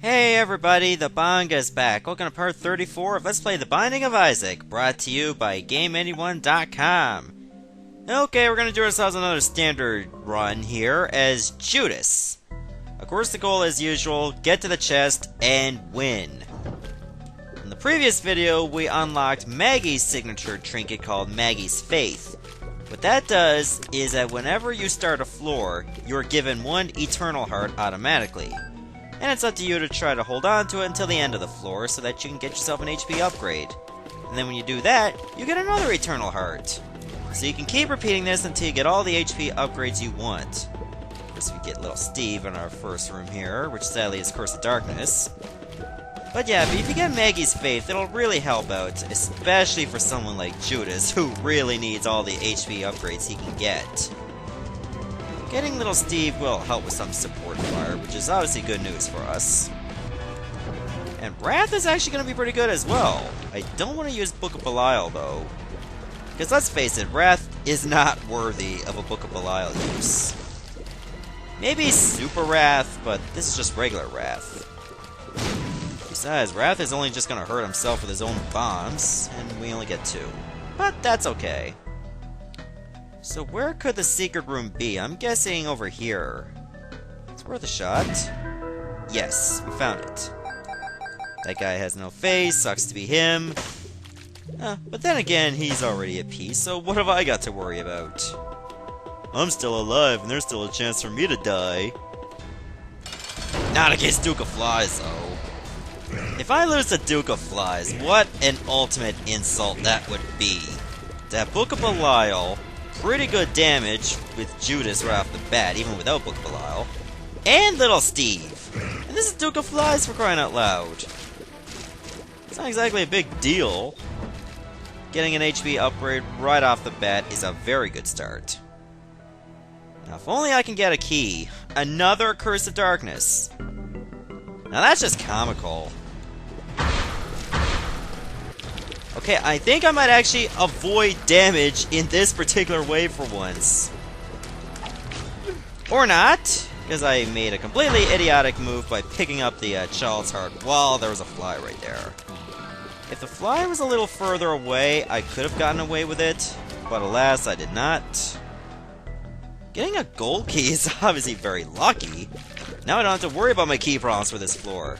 Hey everybody, the Banga's back. Welcome to part 34 of Let's Play The Binding of Isaac, brought to you by GameAnyone.com. Okay, we're gonna do ourselves another standard run here as Judas. Of course, the goal as usual, get to the chest and win. In the previous video, we unlocked Maggie's signature trinket called Maggie's Faith. What that does is that whenever you start a floor, you're given one eternal heart automatically. And it's up to you to try to hold on to it until the end of the floor so that you can get yourself an HP upgrade. And then when you do that, you get another Eternal Heart. So you can keep repeating this until you get all the HP upgrades you want. Of course, we get little Steve in our first room here, which sadly is Curse of Darkness. But yeah, if you get Maggie's Faith, it'll really help out, especially for someone like Judas, who really needs all the HP upgrades he can get. Getting little Steve will help with some support fire, which is obviously good news for us. And Wrath is actually going to be pretty good as well. I don't want to use Book of Belial though, because let's face it, Wrath is not worthy of a Book of Belial use. Maybe Super Wrath, but this is just regular Wrath. Besides, Wrath is only just going to hurt himself with his own bombs, and we only get 2. But that's okay. So where could the secret room be? I'm guessing over here. It's worth a shot. Yes, we found it. That guy has no face, sucks to be him. But then again, he's already at peace, so what have I got to worry about? I'm still alive, and there's still a chance for me to die. Not against Duke of Flies, though. If I lose to Duke of Flies, what an ultimate insult that would be. That Book of Belial, pretty good damage with Judas right off the bat, even without Book of Belial. And little Steve! And this is Duke of Flies, for crying out loud. It's not exactly a big deal. Getting an HP upgrade right off the bat is a very good start. Now if only I can get a key. Another Curse of Darkness. Now that's just comical. Okay, I think I might actually avoid damage in this particular wave for once. Or not, because I made a completely idiotic move by picking up the Child's Heart while there was a fly right there. If the fly was a little further away, I could have gotten away with it, but alas, I did not. Getting a gold key is obviously very lucky. Now I don't have to worry about my key problems for this floor.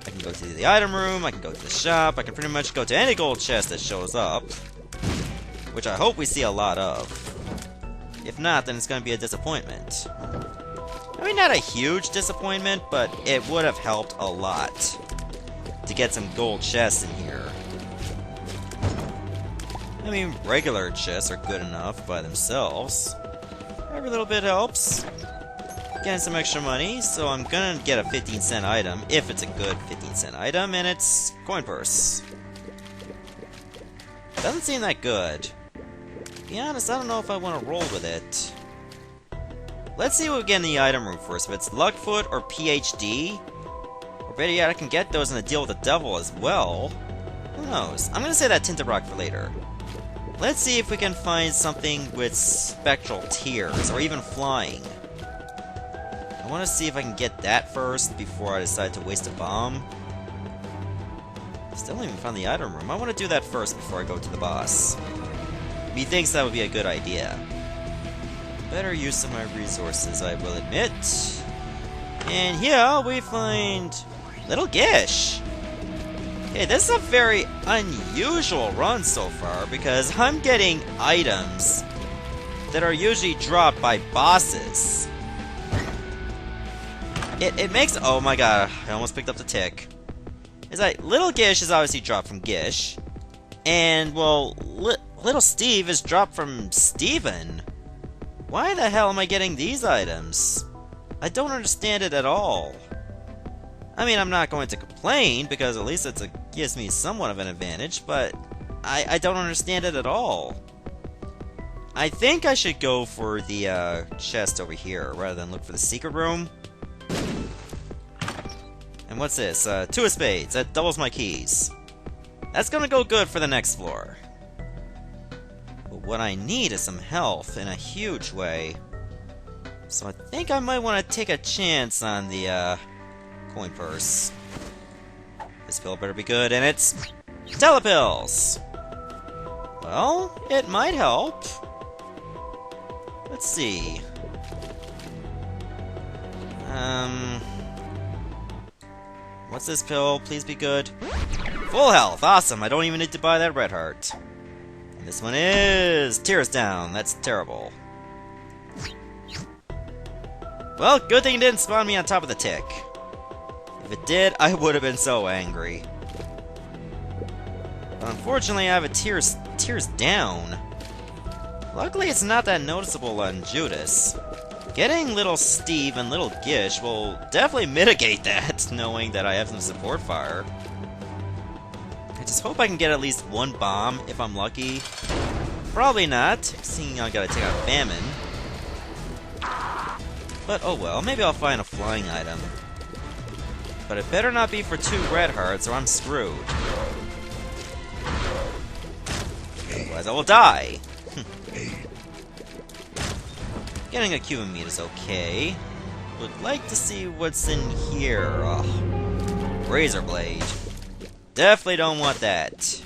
I can go to the item room, I can go to the shop, I can pretty much go to any gold chest that shows up. Which I hope we see a lot of. If not, then it's going to be a disappointment. I mean, not a huge disappointment, but it would have helped a lot to get some gold chests in here. I mean, regular chests are good enough by themselves. Every little bit helps. Getting some extra money, so I'm gonna get a 15-cent item, if it's a good 15-cent item, and it's coin purse. Doesn't seem that good. To be honest, I don't know if I want to roll with it. Let's see what we get in the item room first. If it's Luckfoot or PhD, or better yet, I can get those in the Deal with the Devil as well. Who knows? I'm gonna say that Tinted Rock for later. Let's see if we can find something with Spectral Tears, or even Flying. I want to see if I can get that first before I decide to waste a bomb. Still haven't even found the item room. I want to do that first before I go to the boss. Methinks that would be a good idea. Better use of my resources, I will admit. And here we find little GISH. Okay, this is a very unusual run so far because I'm getting items that are usually dropped by bosses. It makes... Oh my god, I almost picked up the tick. It's like, little GISH is obviously dropped from GISH. And, well, little Steve is dropped from Steven. Why the hell am I getting these items? I don't understand it at all. I mean, I'm not going to complain, because at least it gives me somewhat of an advantage, but I don't understand it at all. I think I should go for the chest over here, rather than look for the secret room. And what's this? 2 of spades. That doubles my keys. That's gonna go good for the next floor. But what I need is some health in a huge way. So I think I might want to take a chance on the coin purse. This pill better be good, and it's telepills! Well, it might help. Let's see. What's this pill? Please be good. Full health! Awesome! I don't even need to buy that red heart. And this one is... Tears down. That's terrible. Well, good thing it didn't spawn me on top of the tick. If it did, I would have been so angry. But unfortunately, I have a tears down. Luckily, it's not that noticeable on Judas. Getting little Steve and little Gish will definitely mitigate that, knowing that I have some support fire. I just hope I can get at least one bomb, if I'm lucky. Probably not, seeing I gotta take out Famine. But oh well, maybe I'll find a flying item. But it better not be for 2 red hearts, or I'm screwed. Otherwise I will die. Getting a cube of meat is okay. Would like to see what's in here. Ugh. Razor blade. Definitely don't want that.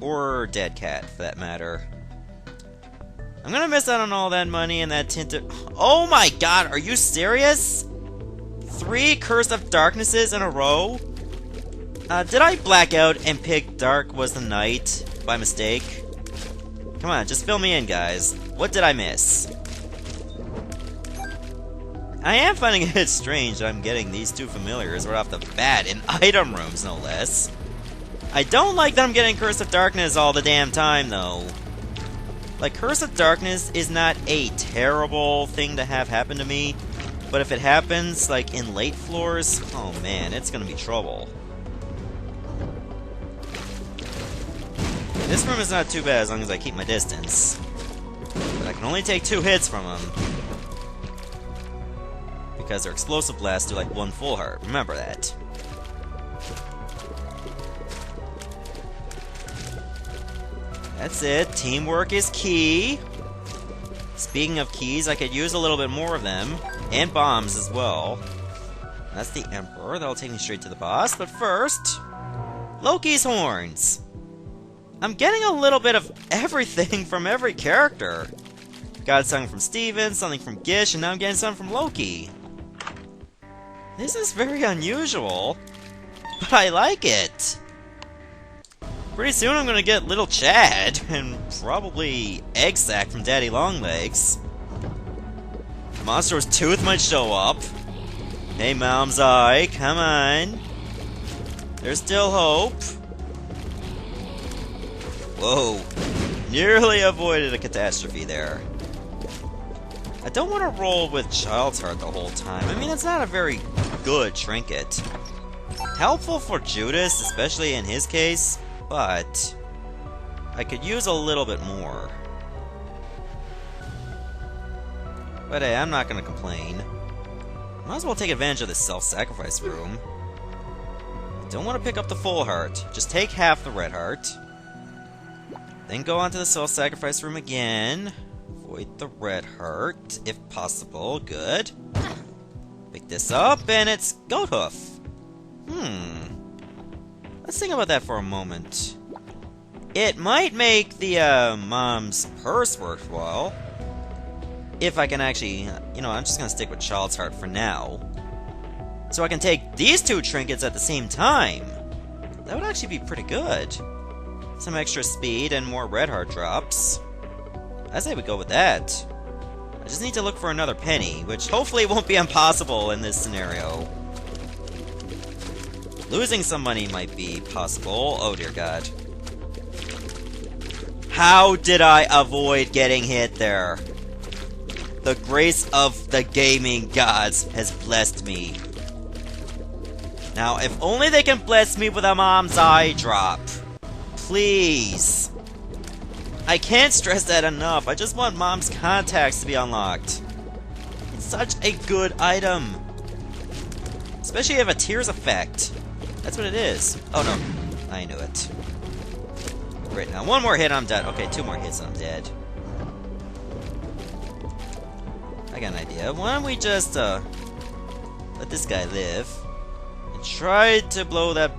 Or dead cat, for that matter. I'm gonna miss out on all that money and that tinted... Oh my god, are you serious? 3 Curse of Darknesses in a row? Did I black out and pick Dark was the Night by mistake? Come on, just fill me in, guys. What did I miss? I am finding it strange that I'm getting these 2 familiars right off the bat in item rooms, no less. I don't like that I'm getting Curse of Darkness all the damn time, though. Like, Curse of Darkness is not a terrible thing to have happen to me, but if it happens, like, in late floors, oh man, it's gonna be trouble. This room is not too bad as long as I keep my distance. But I can only take 2 hits from them. Because their explosive blasts do like 1 full heart. Remember that. That's it. Teamwork is key. Speaking of keys, I could use a little bit more of them. And bombs as well. That's the Emperor. That'll take me straight to the boss. But first, Loki's horns. I'm getting a little bit of everything from every character. Got something from Steven, something from Gish, and now I'm getting something from Loki. This is very unusual, but I like it. Pretty soon I'm gonna get little Chad, and probably Egg Sack from Daddy Longlegs. Monster's Tooth might show up. Hey Mom's Eye, come on. There's still hope. Whoa, nearly avoided a catastrophe there. I don't want to roll with Child's Heart the whole time. I mean, it's not a very good trinket. Helpful for Judas, especially in his case, but I could use a little bit more. But hey, I'm not going to complain. Might as well take advantage of this self-sacrifice room. Don't want to pick up the full heart. Just take half the red heart. Then go on to the self-sacrifice room again. Avoid the red heart, if possible. Good. Pick this up, and it's Goat Hoof. Let's think about that for a moment. It might make the mom's purse worthwhile. If I can actually... You know, I'm just gonna stick with Child's Heart for now. So I can take these 2 trinkets at the same time. That would actually be pretty good. Some extra speed and more red heart drops. I say we go with that. I just need to look for another penny, which hopefully won't be impossible in this scenario. Losing some money might be possible. Oh dear god. How did I avoid getting hit there? The grace of the gaming gods has blessed me. Now, if only they can bless me with a Mom's Eye drop. Please. I can't stress that enough. I just want Mom's contacts to be unlocked. It's such a good item. Especially if a tears effect. That's what it is. Oh no. I knew it. Great, now 1 more hit, I'm dead. Okay, 2 more hits, I'm dead. I got an idea. Why don't we just, let this guy live? tried to blow that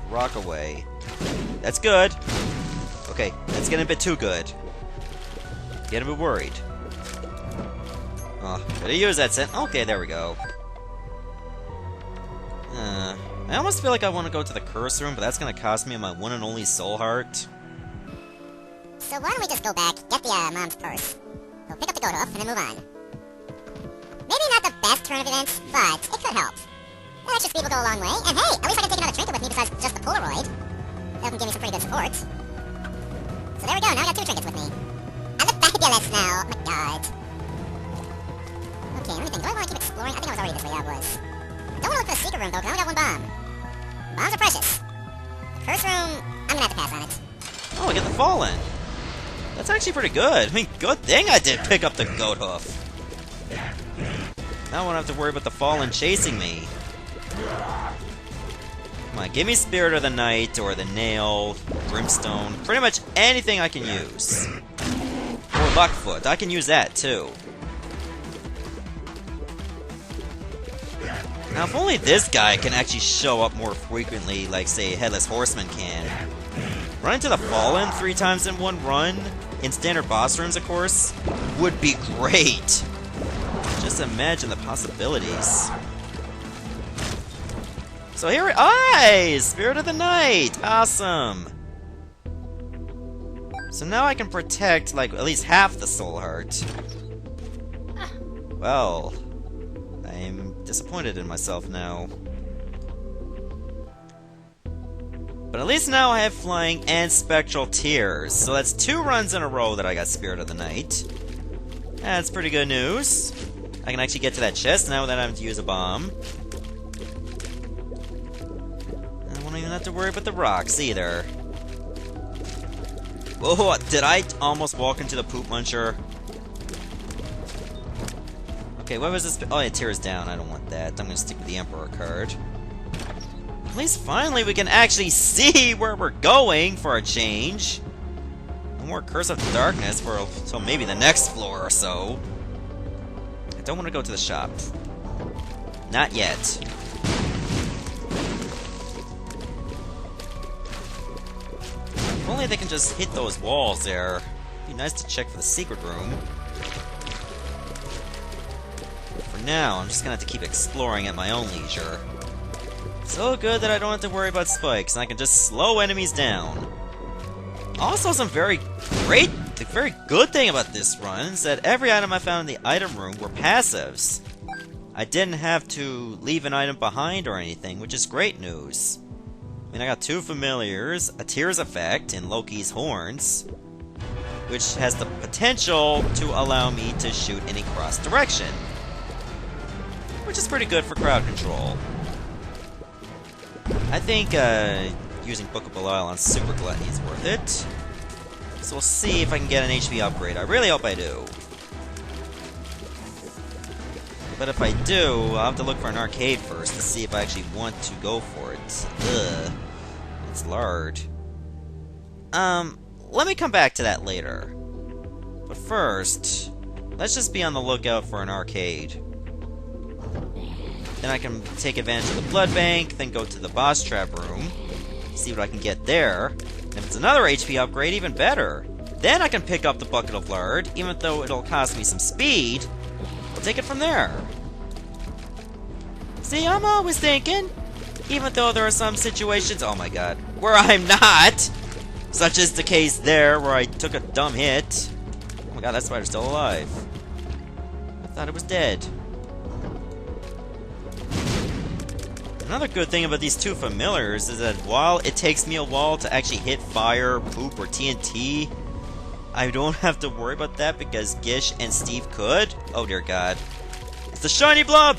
rock away. That's good. Okay, that's getting a bit too good. Getting a bit worried. Oh, gotta use that scent. Okay, there we go. I almost feel like I want to go to the curse room, but that's gonna cost me my one and only soul heart. So why don't we just go back, get the mom's purse. We'll pick up the goat hoof, and then move on. Maybe not the best turn of events, but it could help. An extra speed will go a long way, and hey, at least I can take another trinket with me besides just the Polaroid. That can give me some pretty good support. So there we go, now I got 2 trinkets with me. I look fabulous now, oh my god. Okay, let me think, do I want to keep exploring? I think I was already this way, yeah, I was. I don't want to look for the secret room though, because I only got 1 bomb. Bombs are precious. The curse room, I'm gonna have to pass on it. Oh, I get the Fallen. That's actually pretty good. I mean, good thing I did pick up the goat hoof. Now I won't have to worry about the Fallen chasing me. Come on, give me Spirit of the Night, or the Nail, Brimstone, pretty much anything I can use. Or Luckfoot, I can use that too. Now if only this guy can actually show up more frequently, like say Headless Horseman can. Run into the Fallen 3 times in one run, in standard boss rooms of course, would be great. Just imagine the possibilities. So here, Spirit of the Night! Awesome! So now I can protect, like, at least half the soul heart. Well, I'm disappointed in myself now. But at least now I have Flying and Spectral Tears. So that's 2 runs in a row that I got Spirit of the Night. That's pretty good news. I can actually get to that chest now that I have to use a bomb. I won't even have to worry about the rocks either. Whoa, did I almost walk into the Poop Muncher? Okay, what was this? Oh, it tears down. I don't want that. I'm gonna stick with the Emperor card. At least finally we can actually see where we're going for a change. No more Curse of Darkness for until maybe the next floor or so. I don't want to go to the shop. Not yet. If only they can just hit those walls there. It'd be nice to check for the secret room. For now, I'm just gonna have to keep exploring at my own leisure. So good that I don't have to worry about spikes, and I can just slow enemies down. Also, some very good thing about this run is that every item I found in the item room were passives. I didn't have to leave an item behind or anything, which is great news. I mean, I got 2 familiars, a Tears effect in Loki's horns, which has the potential to allow me to shoot in a cross direction, which is pretty good for crowd control. I think using Book of Belial on Super Gluttony is worth it. So we'll see if I can get an HP upgrade. I really hope I do. But if I do, I'll have to look for an arcade first to see if I actually want to go for it. Ugh. It's lard. Let me come back to that later. But first, let's just be on the lookout for an arcade. Then I can take advantage of the blood bank, then go to the boss trap room, see what I can get there. And if it's another HP upgrade, even better. Then I can pick up the bucket of lard, even though it'll cost me some speed. I'll take it from there. See, I'm always thinking, even though there are some situations, oh my god, where I'm not, such as the case there where I took a dumb hit. Oh my god, that spider's still alive. I thought it was dead. Another good thing about these 2 familiars is that while it takes me a while to actually hit fire, poop, or TNT, I don't have to worry about that because Gish and Steve could. Oh dear god. It's the shiny blob!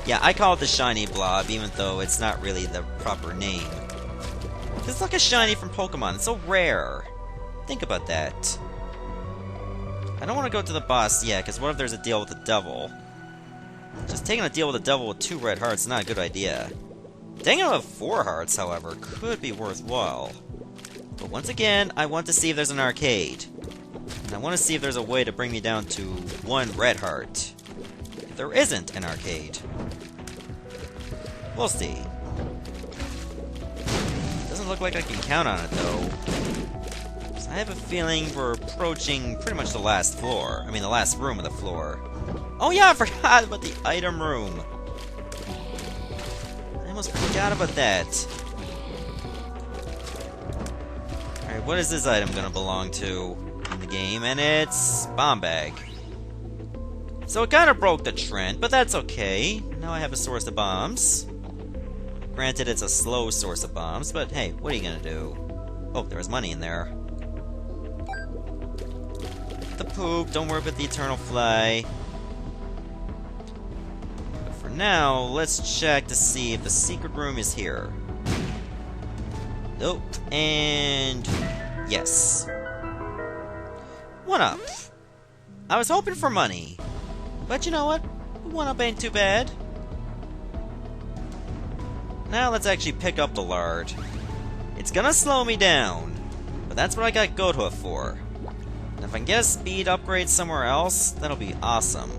Yeah, I call it the shiny blob, even though it's not really the proper name. It's like a shiny from Pokemon, it's so rare. Think about that. I don't want to go to the boss yet, because what if there's a deal with the devil? Just taking a deal with the devil with 2 red hearts is not a good idea. Taking it with 4 hearts, however, could be worthwhile. But once again, I want to see if there's an arcade. And I want to see if there's a way to bring me down to 1 red heart. If there isn't an arcade. We'll see. Doesn't look like I can count on it, though. So I have a feeling we're approaching pretty much the last floor. I mean, the last room of the floor. Oh yeah, I forgot about the item room. I almost forgot about that. Alright, what is this item gonna belong to in the game? And it's bomb bag. So it kind of broke the trend, but that's okay. Now I have a source of bombs. Granted, it's a slow source of bombs, but hey, what are you gonna do? Oh, there was money in there. The poop, don't worry about the eternal fly. But for now, let's check to see if the secret room is here. Nope, and yes. 1-up. I was hoping for money, but you know what? 1-up ain't too bad. Now let's actually pick up the lard. It's gonna slow me down, but that's what I got Goat Hoof for. And if I can get a speed upgrade somewhere else, that'll be awesome.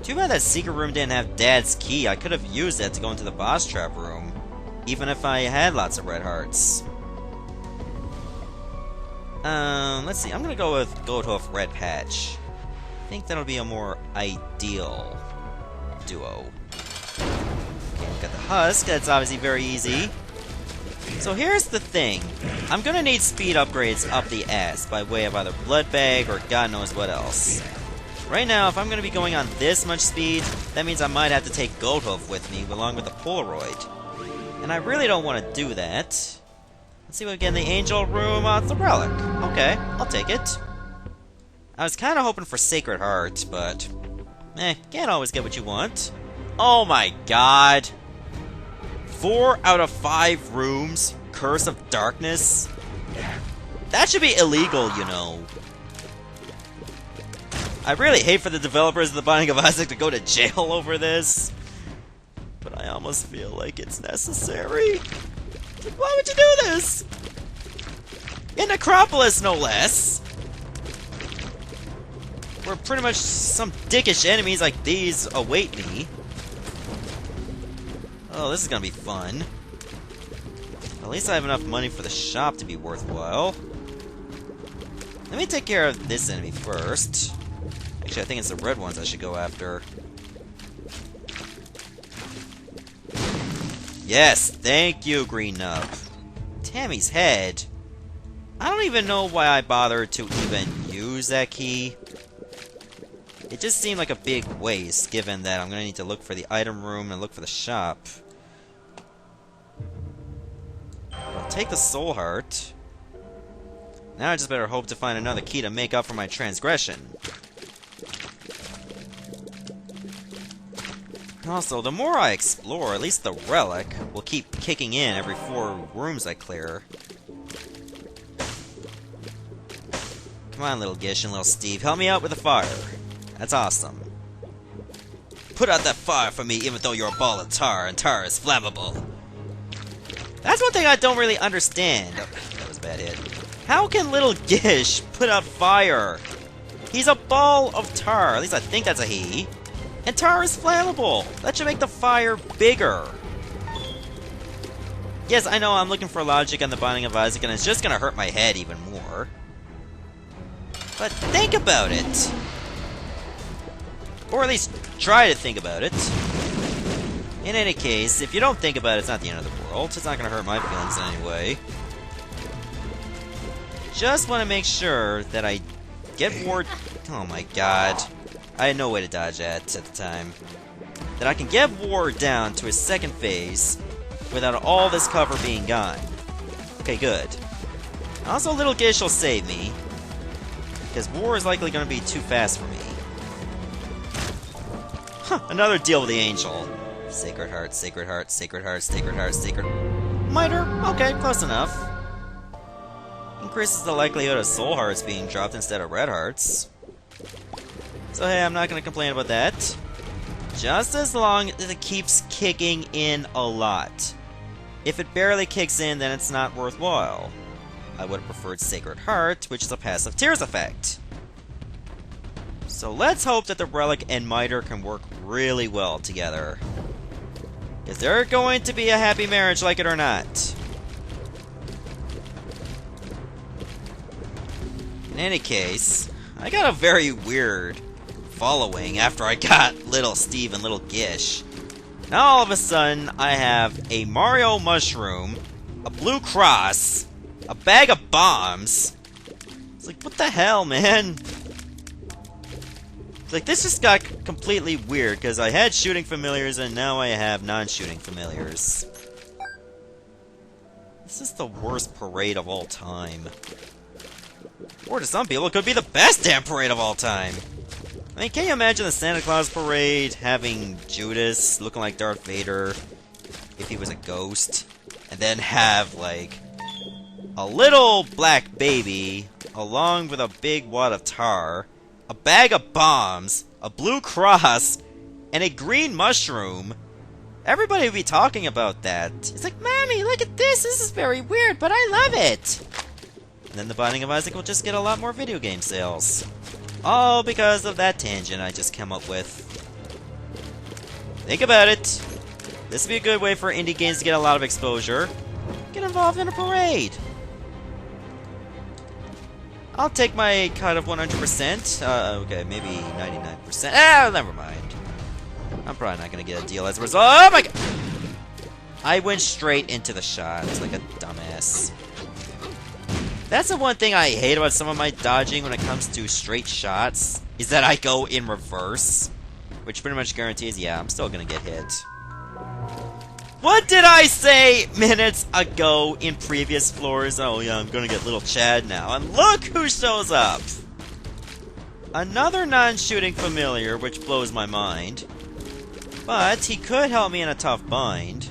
Too bad that secret room didn't have Dad's key. I could have used that to go into the boss trap room, even if I had lots of red hearts. Let's see. I'm gonna go with Goat Hoof Red Patch. I think that'll be a more ideal duo. Got the husk, that's obviously very easy. So here's the thing. I'm gonna need speed upgrades up the ass by way of either blood bag or God knows what else. Right now, if I'm gonna be going on this much speed, that means I might have to take Goat Hoof with me along with the Polaroid. And I really don't want to do that. Let's see what we get in the Angel Room. It's the Relic. Okay, I'll take it. I was kind of hoping for Sacred Heart, but can't always get what you want. Oh my god. 4 out of 5 rooms, Curse of Darkness. That should be illegal, you know. I really hate for the developers of The Binding of Isaac to go to jail over this, but I almost feel like it's necessary. Why would you do this? In Necropolis, no less. Where pretty much some dickish enemies like these await me. Oh, this is gonna be fun. At least I have enough money for the shop to be worthwhile. Let me take care of this enemy first. Actually, I think it's the red ones I should go after. Yes, thank you, Green Nub. Tammy's head. I don't even know why I bothered to even use that key. It just seemed like a big waste, given that I'm going to need to look for the item room and look for the shop. I'll take the soul heart. Now I just better hope to find another key to make up for my transgression. Also, the more I explore, at least the relic will keep kicking in every 4 rooms I clear. Come on, little Gish and little Steve, help me out with the fire. That's awesome. Put out that fire for me even though you're a ball of tar, and tar is flammable. That's one thing I don't really understand. Oh, that was a bad hit. How can little Gish put out fire? He's a ball of tar, at least I think that's a he. And tar is flammable! That should make the fire bigger. Yes, I know I'm looking for logic on The Binding of Isaac, and it's just gonna hurt my head even more. But think about it! Or at least try to think about it. In any case, if you don't think about it, it's not the end of the world. It's not gonna hurt my feelings in any way. Just want to make sure that I get Ward... Oh my god. I had no way to dodge that at the time. That I can get War down to his second phase without all this cover being gone. Okay, good. Also, Little Gish will save me, because War is likely going to be too fast for me. Huh, another deal with the Angel. Sacred Heart, Sacred Heart, Sacred Heart, Sacred Heart, Sacred... Miter? Okay, close enough. Increases the likelihood of Soul Hearts being dropped instead of Red Hearts. So hey, I'm not going to complain about that. Just as long as it keeps kicking in a lot. If it barely kicks in, then it's not worthwhile. I would have preferred Sacred Heart, which is a passive Tears effect. So let's hope that the relic and miter can work really well together. Because they're going to be a happy marriage, like it or not. In any case, I got a very weird following after I got little Steve and little Gish. Now all of a sudden, I have a Mario mushroom, a blue cross, a bag of bombs. It's like, what the hell, man? It's like, this just got completely weird, because I had shooting familiars, and now I have non-shooting familiars. This is the worst parade of all time. Or to some people, it could be the best damn parade of all time. I mean, can you imagine the Santa Claus parade having Judas looking like Darth Vader if he was a ghost? And then have, like, a little black baby along with a big wad of tar, a bag of bombs, a blue cross, and a green mushroom. Everybody would be talking about that. It's like, Mommy, look at this! This is very weird, but I love it! And then the Binding of Isaac will just get a lot more video game sales. All because of that tangent I just came up with. Think about it. This would be a good way for indie games to get a lot of exposure. Get involved in a parade. I'll take my cut of 100%. Okay, maybe 99%. Ah, never mind. I'm probably not gonna get a deal as a result. Oh my god! I went straight into the shot like a dumbass. That's the one thing I hate about some of my dodging when it comes to straight shots, is that I go in reverse. Which pretty much guarantees, yeah, I'm still gonna get hit. What did I say minutes ago in previous floors? Oh yeah, I'm gonna get little Chad now. And look who shows up! Another non-shooting familiar, which blows my mind. But he could help me in a tough bind.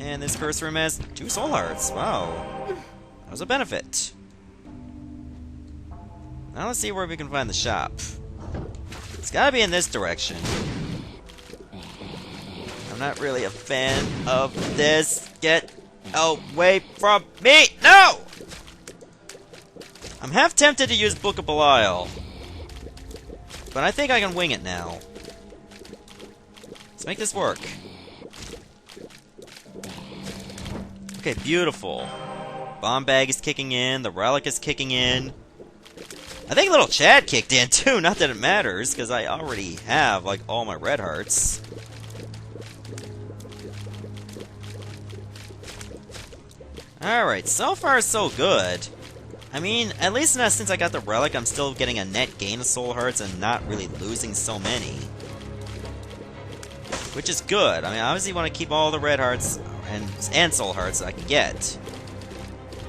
And this curse room has 2 soul hearts. Wow. That was a benefit. Now let's see where we can find the shop. It's gotta be in this direction. I'm not really a fan of this. Get away from me! No! I'm half tempted to use Book of Belial. But I think I can wing it now. Let's make this work. Okay, beautiful. Bomb bag is kicking in, the relic is kicking in. I think little Chad kicked in too, not that it matters, because I already have, like, all my red hearts. Alright, so far so good. I mean, at least not since I got the relic, I'm still getting a net gain of soul hearts and not really losing so many. Which is good. I mean, I obviously want to keep all the red hearts and soul hearts that I can get.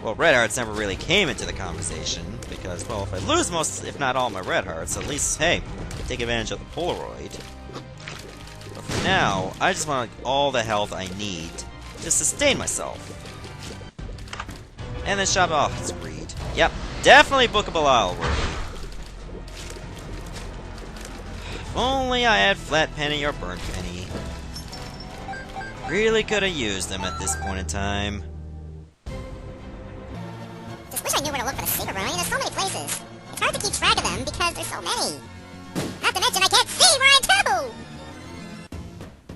Well, red hearts never really came into the conversation, because, well, if I lose most, if not all my red hearts, at least, hey, take advantage of the Polaroid. But for now, I just want all the health I need to sustain myself. And then shop off this read. Yep, definitely Book of Belial worthy. If only I had Flat Penny or Burnt Penny. Really could have used them at this point in time. Just wish I knew where to look for the secret room. I mean, there's so many places. It's hard to keep track of them because there's so many. Not to mention I can't see where I'm to!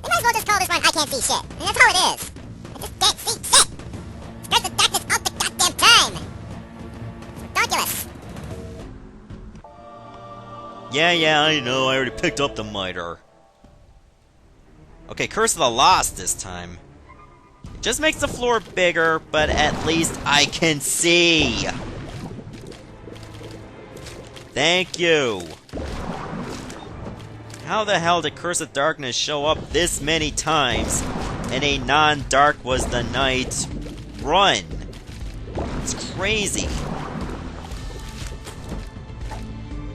They might as well just call this run I can't see shit. I mean, that's all it is. I just can't see shit! Spread the darkness out the goddamn time! Ridiculous. Yeah, I know. I already picked up the miter. Okay, Curse of the Lost this time. It just makes the floor bigger, but at least I can see! Thank you! How the hell did Curse of Darkness show up this many times in a non-dark was the night run? It's crazy.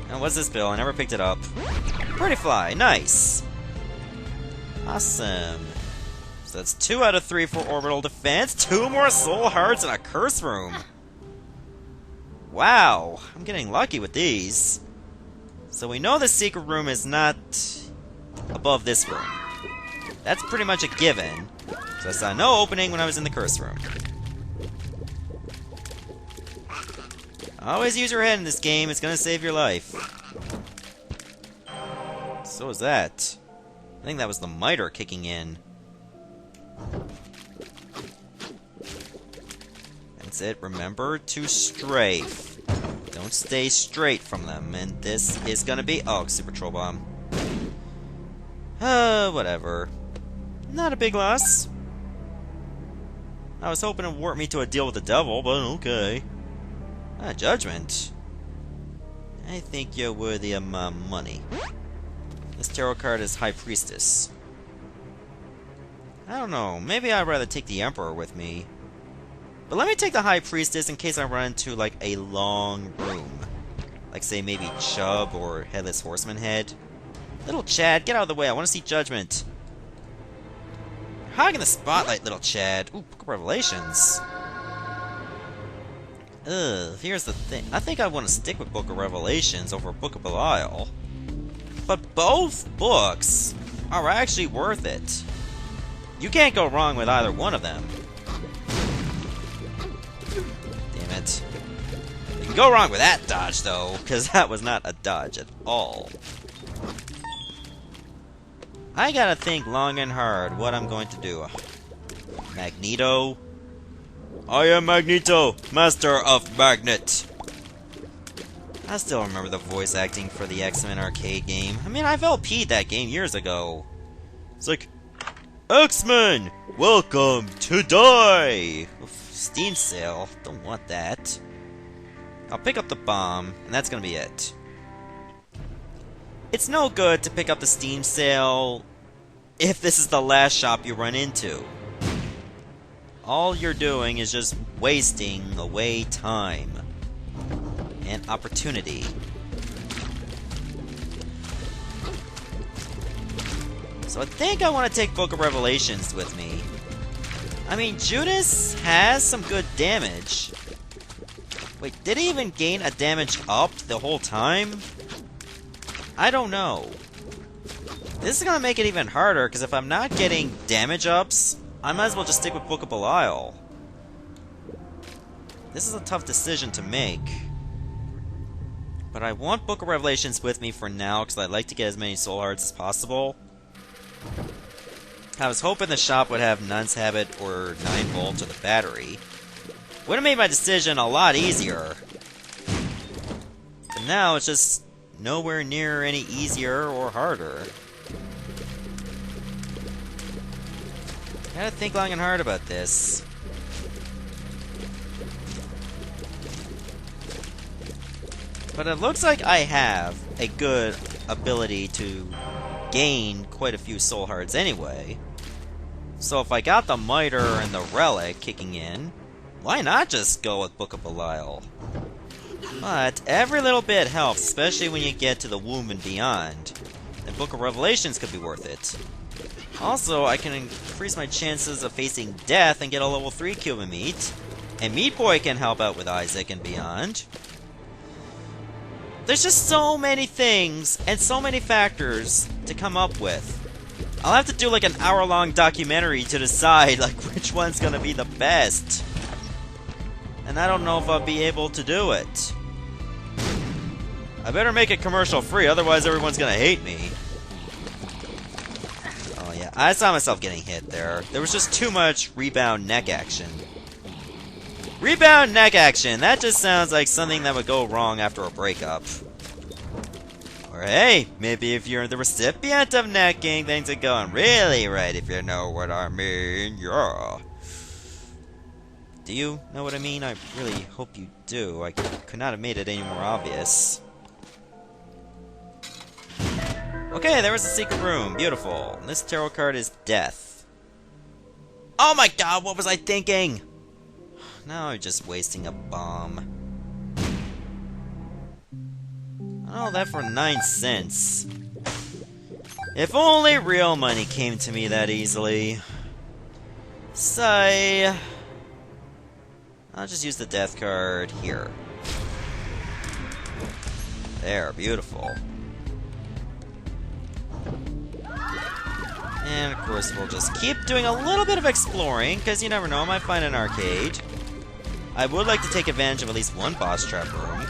And what's this bill? I never picked it up. Pretty Fly, nice! Awesome. So that's 2 out of 3 for Orbital Defense, 2 more Soul Hearts, and a Curse Room. Wow, I'm getting lucky with these. So we know the secret room is not above this room. That's pretty much a given. So I saw no opening when I was in the Curse Room. Always use your head in this game, it's gonna save your life. So is that. I think that was the miter kicking in. That's it, remember to strafe. Don't stay straight from them, and this is gonna be... Oh, Super Troll Bomb. Whatever. Not a big loss. I was hoping it would warp me to a deal with the devil, but okay. Judgment. I think you're worthy of my money. This tarot card is High Priestess. I don't know, maybe I'd rather take the Emperor with me. But let me take the High Priestess in case I run into, like, a long room. Like, say, maybe Chubb or Headless Horseman head. Little Chad, get out of the way, I want to see Judgment. You're hogging the spotlight, little Chad. Ooh, Book of Revelations. Here's the thing. I think I want to stick with Book of Revelations over Book of Belial. But both books are actually worth it. You can't go wrong with either one of them. Damn it. You can go wrong with that dodge, though, because that was not a dodge at all. I gotta think long and hard what I'm going to do. Magneto. I am Magneto, Master of Magnet. I still remember the voice acting for the X-Men arcade game. I mean, I've LP'd that game years ago. It's like, X-Men, welcome to die! Oof, Steam sale, don't want that. I'll pick up the bomb, and that's gonna be it. It's no good to pick up the Steam sale if this is the last shop you run into. All you're doing is just wasting away time and opportunity. So I think I want to take Book of Revelations with me. I mean, Judas has some good damage. Wait, did he even gain a damage up the whole time? I don't know. This is gonna make it even harder, because if I'm not getting damage ups, I might as well just stick with Book of Belial. This is a tough decision to make. But I want Book of Revelations with me for now, because I'd like to get as many soul hearts as possible. I was hoping the shop would have Nun's Habit or 9 volts or the battery. Would have made my decision a lot easier. But now it's just nowhere near any easier or harder. Gotta think long and hard about this. But it looks like I have a good ability to gain quite a few soul hearts anyway. So if I got the Miter and the Relic kicking in, why not just go with Book of Belial? But every little bit helps, especially when you get to the Womb and beyond. And Book of Revelations could be worth it. Also, I can increase my chances of facing death and get a level 3 cube of meat. And Meat Boy can help out with Isaac and beyond. There's just so many things and so many factors to come up with. I'll have to do like an hour-long documentary to decide like which one's gonna be the best. And I don't know if I'll be able to do it. I better make it commercial free, otherwise everyone's gonna hate me. Oh yeah, I saw myself getting hit there. There was just too much rebound neck action. Rebound neck action! That just sounds like something that would go wrong after a breakup. Or hey, maybe if you're the recipient of necking, things are going really right, if you know what I mean. Yeah. Do you know what I mean? I really hope you do. I could not have made it any more obvious. Okay, there was a secret room. Beautiful. This tarot card is Death. Oh my god, what was I thinking? Now I'm just wasting a bomb. Oh, that for 9 cents. If only real money came to me that easily. Sigh. I'll just use the death card here. There, beautiful. And of course we'll just keep doing a little bit of exploring, because you never know, I might find an arcade. I would like to take advantage of at least one boss trap room.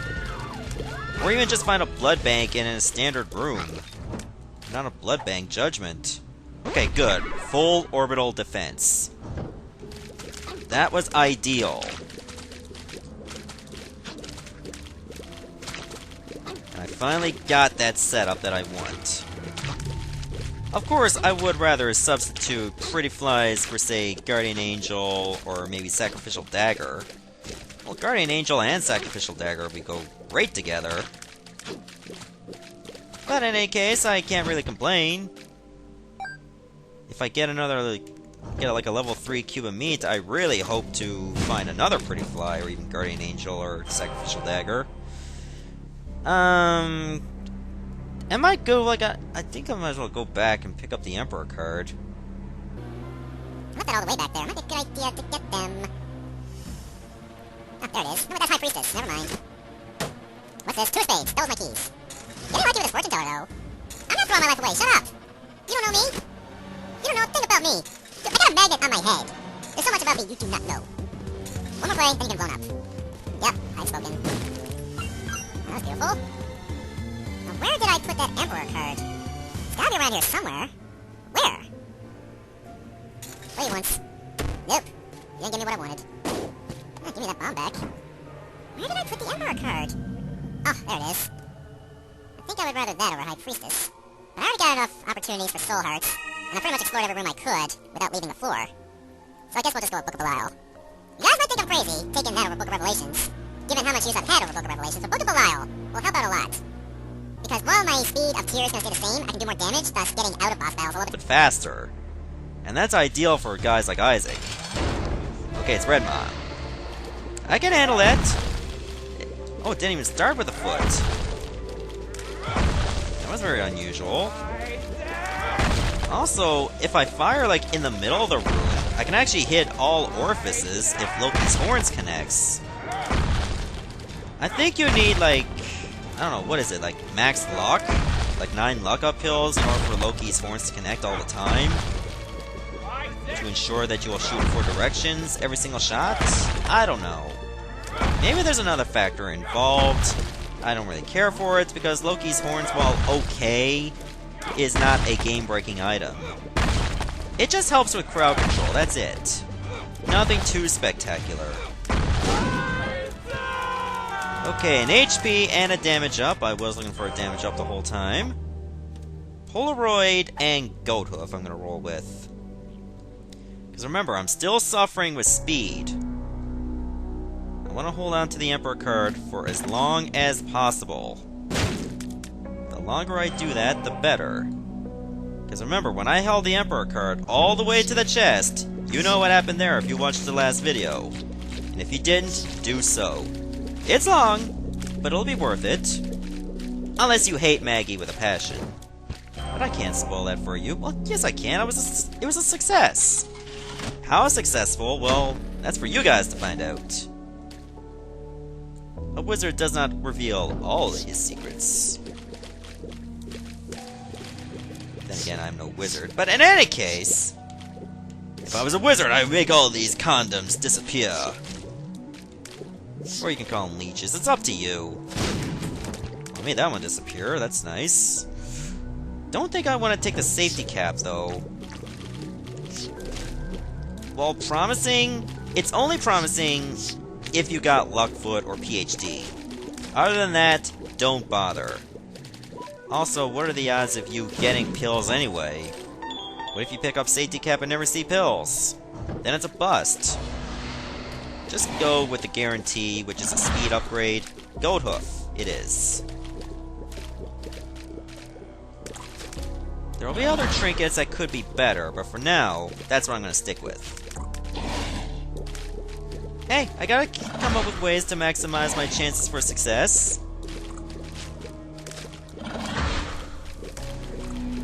Or even just find a blood bank in a standard room. Not a blood bank judgment. Okay, good. Full orbital defense. That was ideal. And I finally got that setup that I want. Of course, I would rather substitute Pretty Flies for, say, Guardian Angel or maybe Sacrificial Dagger. Well, Guardian Angel and Sacrificial Dagger would go great together. But in any case, I can't really complain. If I get another, like a level 3 cube of meat, I really hope to find another Pretty Fly, or even Guardian Angel, or Sacrificial Dagger. I might go, I think I might as well go back and pick up the Emperor card. I left that all the way back there. Might be a good idea to get them. Oh, there it is. No, that's High Priestess. Never mind. What's this? 2 of spades. Those my keys. Getting lucky with this fortune teller, though. I'm not throwing my life away. Shut up. You don't know me. You don't know a thing about me. Dude, I got a magnet on my head. There's so much about me you do not know. One more play, then you get blown up. Yep, I've spoken. That was beautiful. Now, where did I put that Emperor card? It's gotta be around here somewhere. Where? Wait once. Nope. You didn't give me what I wanted. Give me that bomb back. Where did I put the Emperor card? Oh, there it is. I think I would rather that over High Priestess. But I already got enough opportunities for Soul Hearts, and I pretty much explored every room I could without leaving the floor. So I guess we'll just go with Book of Belial. You guys might think I'm crazy, taking that over Book of Revelations, given how much use I've had over Book of Revelations, but Book of Belial will help out a lot. Because while my speed of tear is going to stay the same, I can do more damage, thus getting out of boss battles a little bit faster. And that's ideal for guys like Isaac. Okay, it's Red Mom. I can handle that. Oh, it didn't even start with a foot. That was very unusual. Also, if I fire, in the middle of the room, I can actually hit all orifices if Loki's horns connects. I think you need, I don't know, what is it, max luck? 9 luck up pills in order for Loki's horns to connect all the time? To ensure that you will shoot in 4 directions every single shot? I don't know. Maybe there's another factor involved. I don't really care for it, because Loki's horns, while okay, is not a game-breaking item. It just helps with crowd control, that's it. Nothing too spectacular. Okay, an HP and a damage up. I was looking for a damage up the whole time. Polaroid and Goat Hoof I'm going to roll with. Because remember, I'm still suffering with speed. I want to hold on to the Emperor card for as long as possible. The longer I do that, the better. Because remember, when I held the Emperor card all the way to the chest, you know what happened there if you watched the last video. And if you didn't, do so. It's long, but it'll be worth it. Unless you hate Maggie with a passion. But I can't spoil that for you. Well, yes I can. It was a success. How successful? Well, that's for you guys to find out. A wizard does not reveal all his secrets. Then again, I'm no wizard. But in any case, if I was a wizard, I would make all these condoms disappear. Or you can call them leeches. It's up to you. I made that one disappear. That's nice. Don't think I want to take the safety cap, though. While promising, it's only promising if you got Luckfoot or PhD. Other than that, don't bother. Also, what are the odds of you getting pills anyway? What if you pick up safety cap and never see pills? Then it's a bust. Just go with the guarantee, which is a speed upgrade. Goat Hoof, it is. There will be other trinkets that could be better, but for now, that's what I'm going to stick with. Hey, I gotta come up with ways to maximize my chances for success.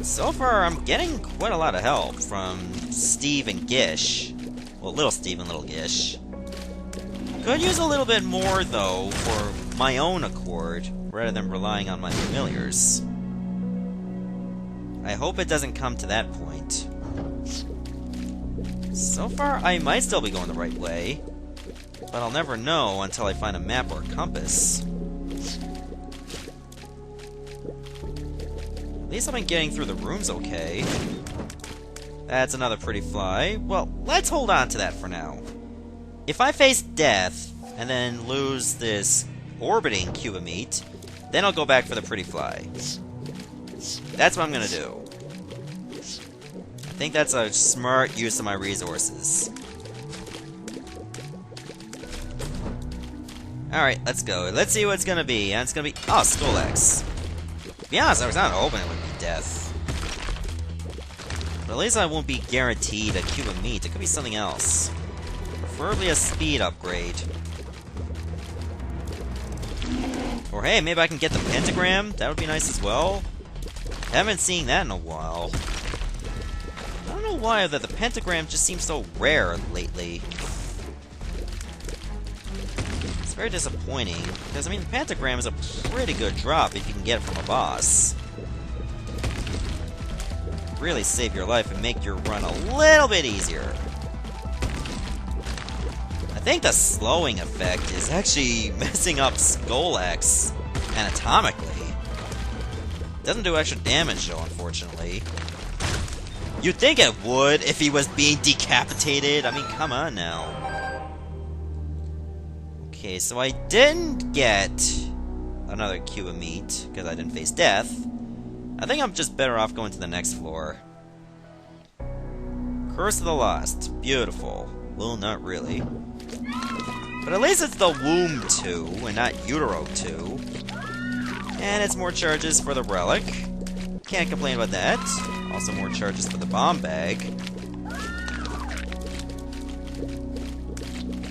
So far, I'm getting quite a lot of help from Steve and Gish. Well, Little Steve and Little Gish. Could use a little bit more, though, for my own accord, rather than relying on my familiars. I hope it doesn't come to that point. So far, I might still be going the right way. But I'll never know until I find a map or a compass. At least I've been getting through the rooms okay. That's another pretty fly. Well, let's hold on to that for now. If I face death, and then lose this orbiting cube of meat, then I'll go back for the pretty fly. That's what I'm gonna do. I think that's a smart use of my resources. Alright, let's go. Let's see what it's gonna be. And it's gonna be... oh, Skull-X. To be honest, I was not hoping it would be death. But at least I won't be guaranteed a cube of meat. It could be something else. Preferably a speed upgrade. Or hey, maybe I can get the pentagram? That would be nice as well. I haven't been seeing that in a while. I don't know why that the pentagram just seems so rare lately. It's very disappointing, because I mean the pentagram is a pretty good drop if you can get it from a boss. Really save your life and make your run a little bit easier. I think the slowing effect is actually messing up Skull-X anatomically. Doesn't do extra damage though, unfortunately. You'd think it would if he was being decapitated. I mean, come on now. Okay, so I didn't get another cube of meat because I didn't face death. I think I'm just better off going to the next floor. Curse of the Lost. Beautiful. Well, not really. But at least it's the Womb 2 and not Utero 2. And it's more charges for the Relic. Can't complain about that. Also more charges for the Bomb Bag.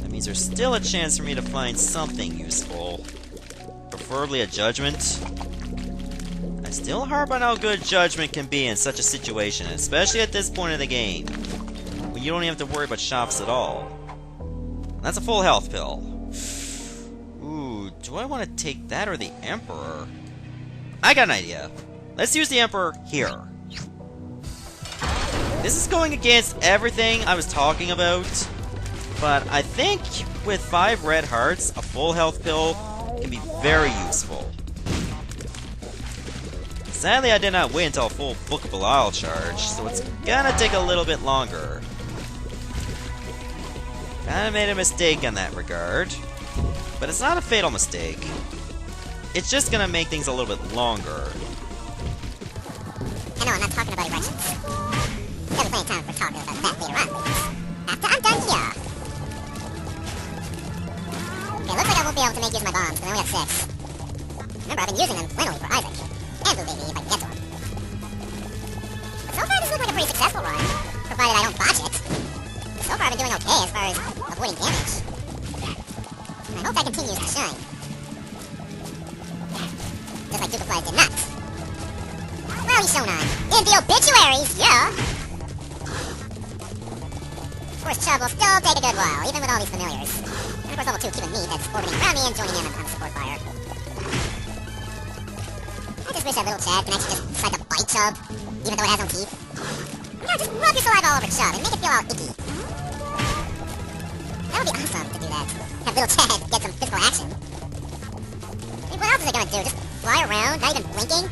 That means there's still a chance for me to find something useful. Preferably a Judgment. I still harp on how good Judgment can be in such a situation, especially at this point of the game, when you don't even have to worry about shops at all. That's a full health pill. Ooh, do I want to take that or the Emperor? I got an idea. Let's use the Emperor here. This is going against everything I was talking about, but I think with 5 red hearts, a full health pill can be very useful. Sadly, I did not wait until a full Book of Belial charge, so it's gonna take a little bit longer. Kinda made a mistake in that regard, but it's not a fatal mistake. It's just gonna make things a little bit longer. I know, I'm not talking about erections. There'll be plenty of time for talking about that later on, ladies. After I'm done here. Okay, looks like I won't be able to make use of my bombs, because I only got 6. Remember, I've been using them literally for Isaac. And Blue Baby, if I can get to him. But so far, this looks like a pretty successful run, provided I don't botch it. So far, I've been doing okay as far as avoiding damage. And I hope that continues to shine. Just like Duplicate did not. Well, he's shown on. In the obituaries, yeah! Of course, Chubb will still take a good while, even with all these familiars. And of course, level 2 keeping me that's orbiting around me and joining in on the support fire. I just wish that little Chad can actually just decide to bite Chubb, even though it has no teeth. You know, just rub your saliva all over Chubb and make it feel all icky. That would be awesome to do that. Have little Chad get some physical action. I mean, what else is it gonna do? Just fly around, not even blinking?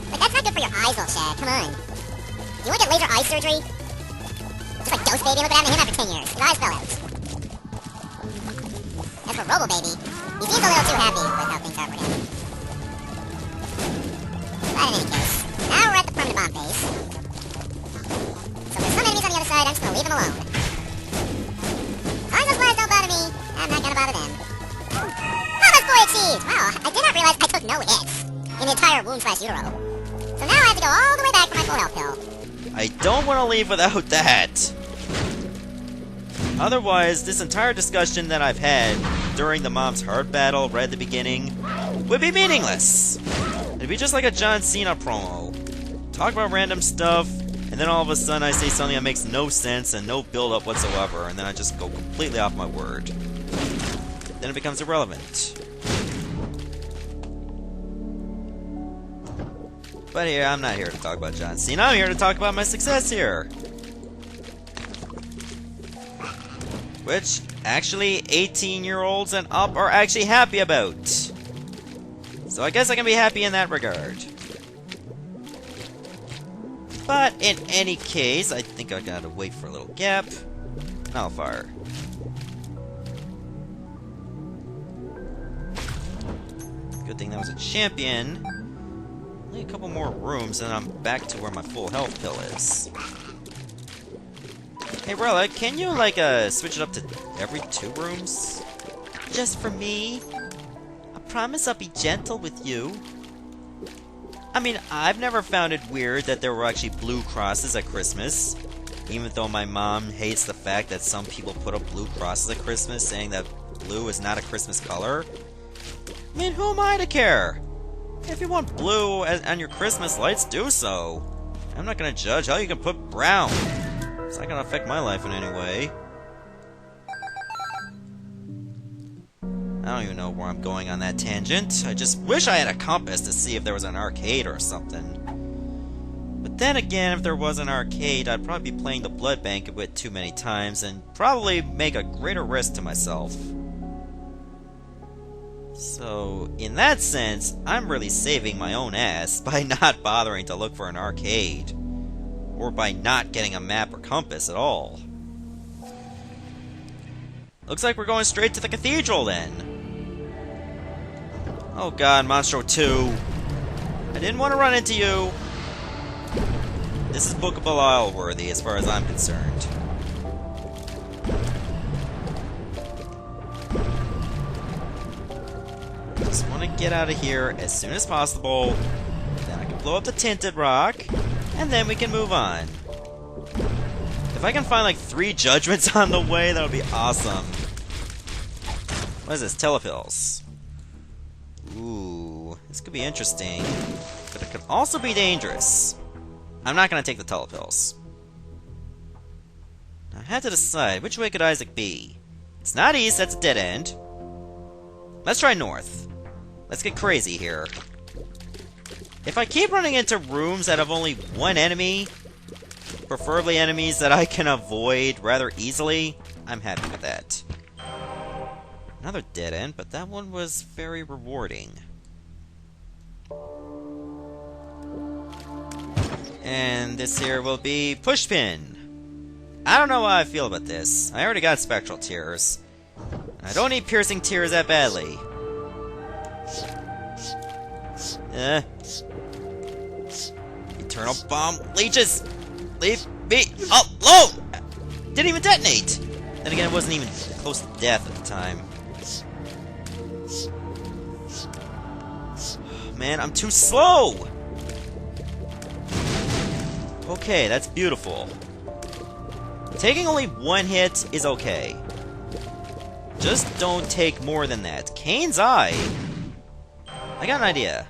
Like, that's not good for your eyes, little Chad. Come on. Do you want to get laser eye surgery? Just like Ghost Baby, look what happened to him after 10 years. His eyes fell out. As for Robo Baby, he seems a little too happy with how things are for him. But in any case, now we're at the permanent bomb base. So if there's some enemies on the other side, I'm just gonna leave them alone. As long as those flies don't bother me, I'm not gonna bother them. Combat score achieved! Wow, I did not realize I took no hits in the entire wound/utero. So now I have to go all the way back for my full health pill. I don't want to leave without that. Otherwise, this entire discussion that I've had during the Mom's Heart battle right at the beginning would be meaningless. It'd be just like a John Cena promo. Talk about random stuff, and then all of a sudden I say something that makes no sense and no build-up whatsoever, and then I just go completely off my word. Then it becomes irrelevant. But here, I'm not here to talk about John Cena, I'm here to talk about my success here. Which, actually, 18-year-olds and up are actually happy about. So I guess I can be happy in that regard. But in any case, I think I gotta wait for a little gap. Now I'll fire. Good thing that was a champion. Only a couple more rooms, and I'm back to where my full health pill is. Hey, Rella, can you, like, switch it up to every 2 rooms? Just for me? I promise I'll be gentle with you. I mean, I've never found it weird that there were actually blue crosses at Christmas. Even though my mom hates the fact that some people put up blue crosses at Christmas, saying that blue is not a Christmas color. I mean, who am I to care? If you want blue on your Christmas lights, do so. I'm not gonna judge how you can put brown. It's not gonna affect my life in any way. I don't even know where I'm going on that tangent. I just wish I had a compass to see if there was an arcade or something. But then again, if there was an arcade, I'd probably be playing the Blood Bank a bit too many times and probably make a greater risk to myself. So, in that sense, I'm really saving my own ass by not bothering to look for an arcade. Or by not getting a map or compass at all. Looks like we're going straight to the cathedral then. Oh god, Monstro 2. I didn't want to run into you. This is Book of Belial worthy as far as I'm concerned. Just want to get out of here as soon as possible. Then I can blow up the tinted rock, and then we can move on. If I can find like 3 judgments on the way, that would be awesome. What is this? Telepills. Ooh, this could be interesting, but it could also be dangerous. I'm not going to take the telepills. I have to decide, which way could Isaac be? It's not east, that's a dead end. Let's try north. Let's get crazy here. If I keep running into rooms that have only 1 enemy, preferably enemies that I can avoid rather easily, I'm happy with that. Another dead end, but that one was very rewarding. And this here will be Pushpin. I don't know how I feel about this. I already got Spectral Tears. I don't need Piercing Tears that badly. Eternal Bomb Leeches! Leave me alone! Didn't even detonate! Then again, it wasn't even close to death at the time. Man, I'm too slow! Okay, that's beautiful. Taking only 1 hit is okay. Just don't take more than that. Kane's Eye? I got an idea.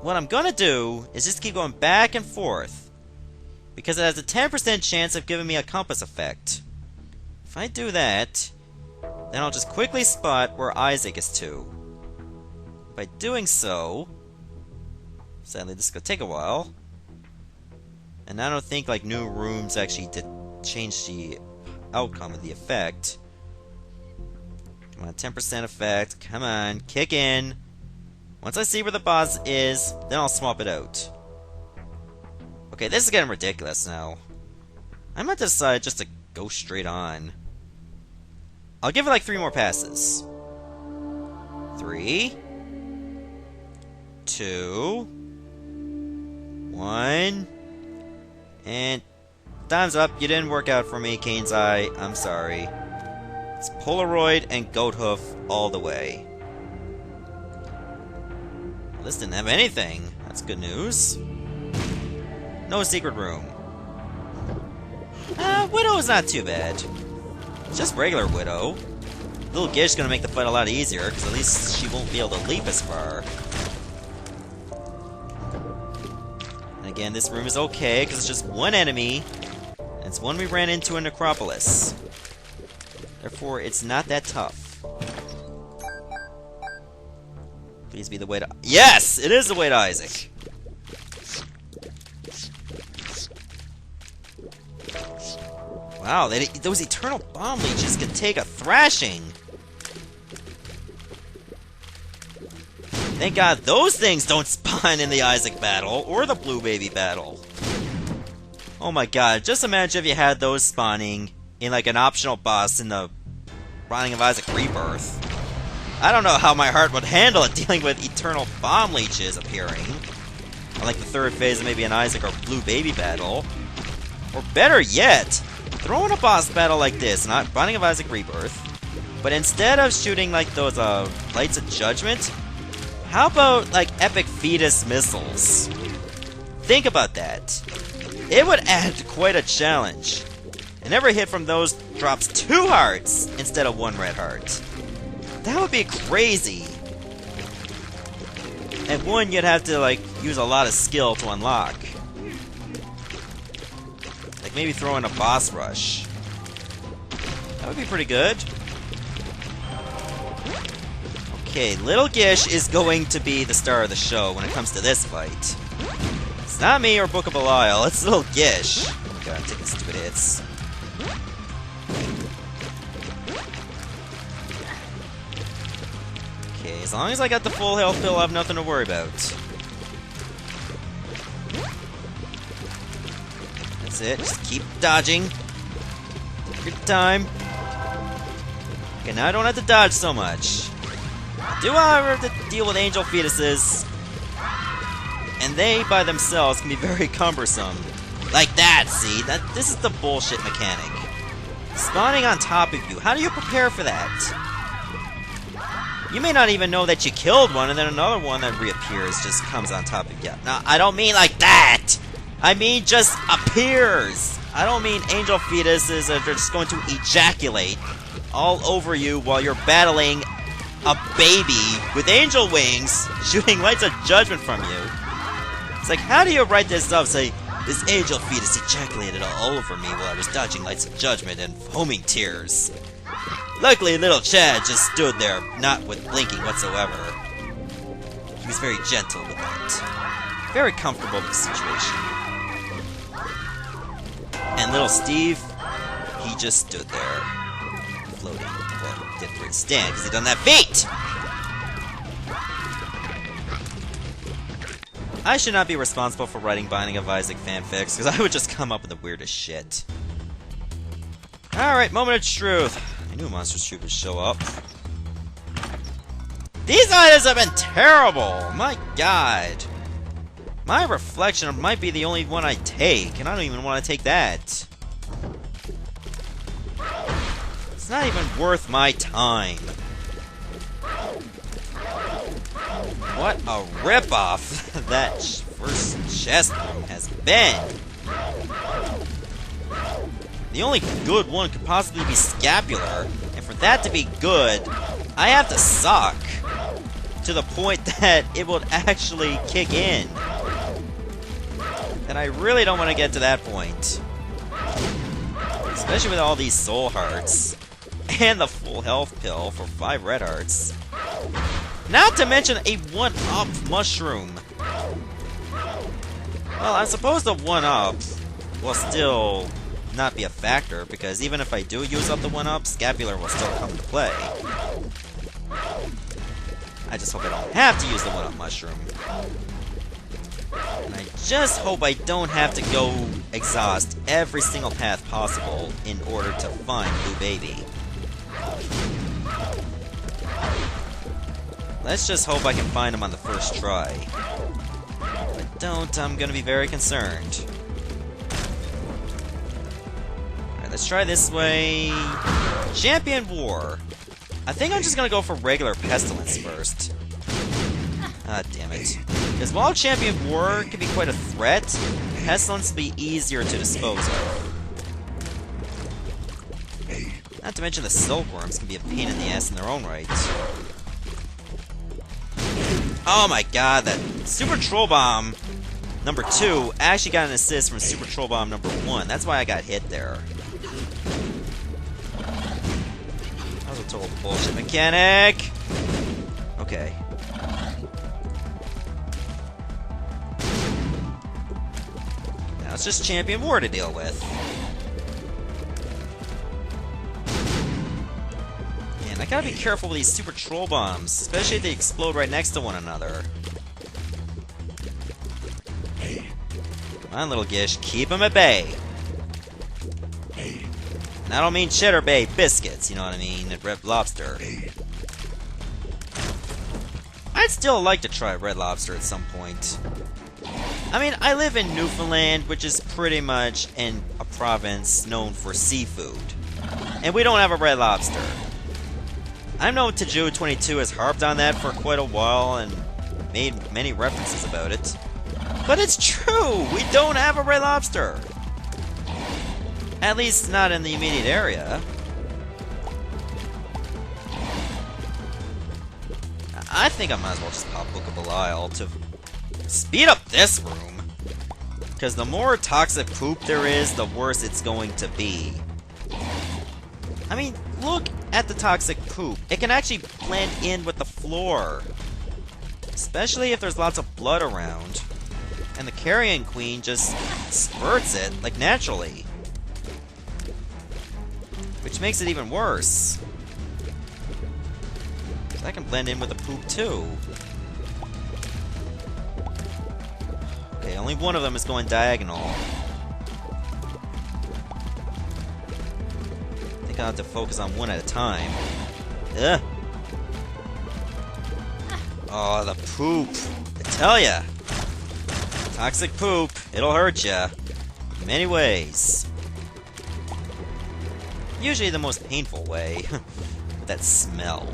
What I'm gonna do is just keep going back and forth, because it has a 10% chance of giving me a compass effect. If I do that, then I'll just quickly spot where Isaac is to. By doing so, sadly this is gonna take a while, and I don't think like new rooms actually did change the outcome of the effect. Come on, 10% effect, come on, kick in. Once I see where the boss is, then I'll swap it out. Okay, this is getting ridiculous now. I might decide just to go straight on. I'll give it like 3 more passes. 3, 2, 1, and time's up. You didn't work out for me, Kane's Eye. I'm sorry. It's Polaroid and Goat Hoof all the way. Well, this didn't have anything. That's good news. No secret room. Widow's not too bad. It's just regular Widow. Little GISH's gonna make the fight a lot easier, because at least she won't be able to leap as far. And again, this room is okay, because it's just 1 enemy, and it's one we ran into in Necropolis. Therefore, it's not that tough. Please be the way to... Yes! It is the way to Isaac! Wow, those Eternal Bomb Leeches can take a thrashing! Thank God those things don't spawn in the Isaac battle, or the Blue Baby battle. Oh my god, just imagine if you had those spawning in like an optional boss in the Binding of Isaac Rebirth. I don't know how my heart would handle it dealing with eternal bomb leeches appearing. Or like the third phase of maybe an Isaac or Blue Baby battle. Or better yet, throw in a boss battle like this, not Binding of Isaac Rebirth, but instead of shooting like those Lights of Judgment, how about like epic fetus missiles? Think about that. It would add quite a challenge. And every hit from those drops 2 hearts instead of 1 red heart. That would be crazy. And one you'd have to like use a lot of skill to unlock. Like maybe throw in a boss rush. That would be pretty good. Okay, Little Gish is going to be the star of the show when it comes to this fight. It's not me or Book of Belial, it's Little Gish. Oh god, I'm taking stupid hits. Okay, as long as I got the full health pill, I have nothing to worry about. That's it, just keep dodging. Good time. Okay, now I don't have to dodge so much. I do, however, have to deal with angel fetuses. And they, by themselves, can be very cumbersome. Like that, see? This is the bullshit mechanic. Spawning on top of you, how do you prepare for that? You may not even know that you killed one, and then another one that reappears just comes on top of you. Now, I don't mean like that! I mean just appears! I don't mean angel fetuses that are just going to ejaculate all over you while you're battling a baby with angel wings shooting Lights of Judgment from you. It's like, how do you write this up? Say, this angel fetus ejaculated all over me while I was dodging Lights of Judgment and foaming tears. Luckily, little Chad just stood there, not with blinking whatsoever. He was very gentle with it. Very comfortable with the situation. And little Steve, he just stood there, floating. Well, he didn't really stand because he doesn't have feet! I should not be responsible for writing Binding of Isaac fanfics, because I would just come up with the weirdest shit. Alright, moment of truth. I knew Monster Shoot would show up. These items have been terrible! My god! My reflection might be the only one I take, and I don't even want to take that. It's not even worth my time. What a ripoff that first chest room has been! The only good one could possibly be Scapular, and for that to be good, I have to suck. To the point that it will actually kick in. And I really don't want to get to that point. Especially with all these soul hearts. And the full health pill for 5 red hearts. Not to mention a 1-up mushroom. Well, I suppose the 1-up will still not be a factor, because even if I do use up the 1-up, Scapular will still come into play. I just hope I don't have to use the 1-up mushroom. And I just hope I don't have to go exhaust every single path possible in order to find Blue Baby. Let's just hope I can find him on the first try. If I don't, I'm gonna be very concerned. Alright, let's try this way. Champion War. I think I'm just gonna go for regular Pestilence first. Ah, damn it. Because while Champion War can be quite a threat, Pestilence will be easier to dispose of. Not to mention the Silkworms can be a pain in the ass in their own right. Oh my god, that Super Troll Bomb number 2 actually got an assist from Super Troll Bomb number 1. That's why I got hit there. That was a total bullshit mechanic! Okay. Now it's just Champion War to deal with. And I gotta be careful with these super troll bombs, especially if they explode right next to one another. Come on, little Gish, keep them at bay. And I don't mean Cheddar Bay biscuits, you know what I mean, at Red Lobster. I'd still like to try Red Lobster at some point. I mean, I live in Newfoundland, which is pretty much in a province known for seafood. And we don't have a Red Lobster. I know Taju22 has harped on that for quite a while and made many references about it. But it's true! We don't have a Red Lobster! At least not in the immediate area. I think I might as well just pop Bookable Isle to speed up this room. Because the more toxic poop there is, the worse it's going to be. I mean, look at the toxic poop. It can actually blend in with the floor. Especially if there's lots of blood around. And the Carrion Queen just spurts it, like, naturally. Which makes it even worse. I can blend in with the poop too. Okay, only one of them is going diagonal. I think I'll have to focus on one at a time. Ugh. Oh, the poop. I tell ya. Toxic poop. It'll hurt ya. In many ways. Usually the most painful way. That smell.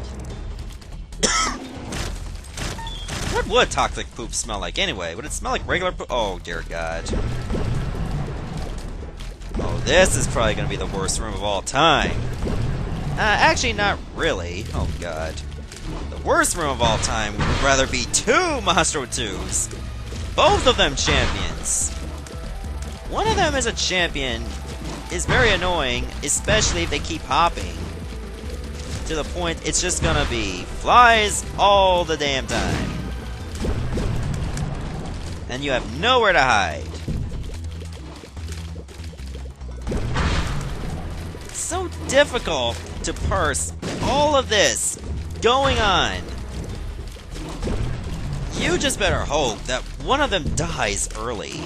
What would toxic poop smell like anyway? Would it smell like regular poop? Oh, dear God. Oh, this is probably going to be the worst room of all time. Actually, not really. Oh, God. The worst room of all time would rather be two Monstro 2s. Both of them champions. One of them is a champion. Is very annoying, especially if they keep hopping. To the point, it's just gonna be flies all the damn time. And you have nowhere to hide. It's so difficult to parse all of this going on. You just better hope that one of them dies early.